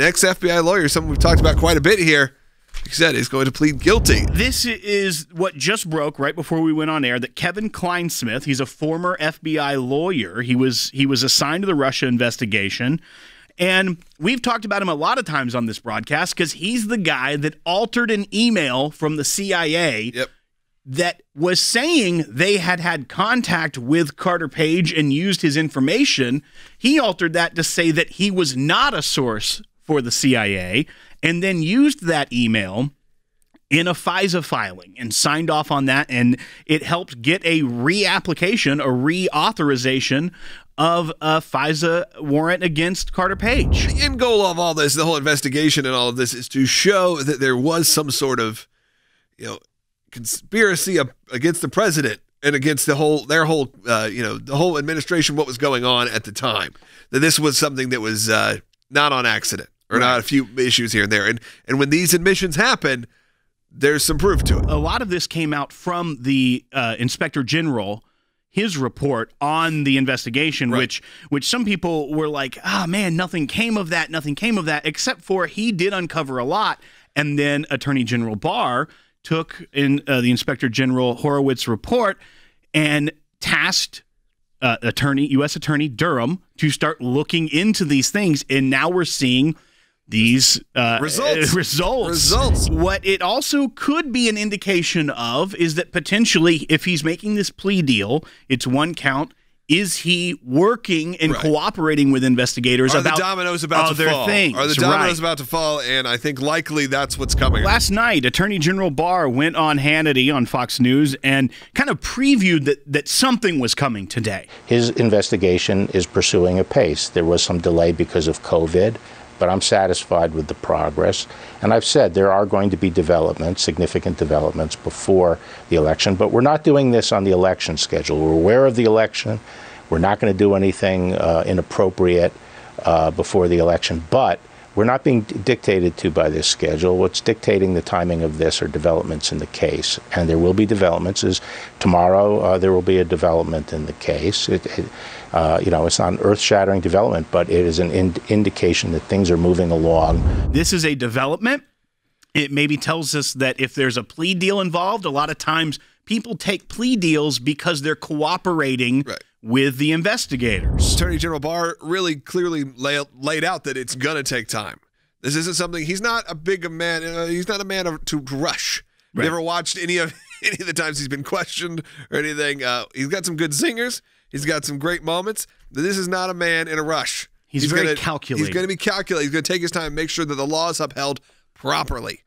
ex-FBI lawyer, someone we've talked about quite a bit here, he said is going to plead guilty. This is what just broke right before we went on air, that Kevin Clinesmith, he's a former FBI lawyer. He was assigned to the Russia investigation. And we've talked about him a lot of times on this broadcast because he's the guy that altered an email from the CIA that was saying they had contact with Carter Page and used his information. He altered that to say that he was not a source for the CIA, and then used that email in a FISA filing and signed off on that, and it helped get a reapplication, a reauthorization of a FISA warrant against Carter Page. The end goal of all this, the whole investigation and all of this, is to show that there was some sort of, conspiracy against the president and against the whole administration, what was going on at the time. That this was something that was not on accident, or not a few issues here and there. And when these admissions happen, there's some proof to it. A lot of this came out from the Inspector General, his report on the investigation, which some people were like, man, nothing came of that, except for he did uncover a lot. And then Attorney General Barr took in the Inspector General Horowitz report and tasked U.S. Attorney Durham to start looking into these things. And now we're seeing these results. What it also could be an indication of is that potentially, if he's making this plea deal, it's one count. Is he working and cooperating with investigators about the dominoes about to fall? Things? Are the dominoes about to fall? And I think likely that's what's coming. Last night, Attorney General Barr went on Hannity on Fox News and kind of previewed that something was coming today. His investigation is pursuing a pace. There was some delay because of COVID, but I'm satisfied with the progress. And I've said there are going to be developments, significant developments before the election, but we're not doing this on the election schedule. We're aware of the election. We're not going to do anything inappropriate before the election, but we're not being dictated to by this schedule. What's dictating the timing of this are developments in the case, and there will be developments. Tomorrow there will be a development in the case. It's not an earth-shattering development, but it is an indication that things are moving along. This is a development. It maybe tells us that if there's a plea deal involved, a lot of times people take plea deals because they're cooperating with the investigators. Attorney General Barr really clearly laid out that it's going to take time. This isn't something, he's not a big man, he's not a man to rush. Never watched any of the times he's been questioned or anything. He's got some good singers. He's got some great moments. This is not a man in a rush. He's very calculated. He's going to be calculated. He's going to take his time, make sure that the law is upheld properly.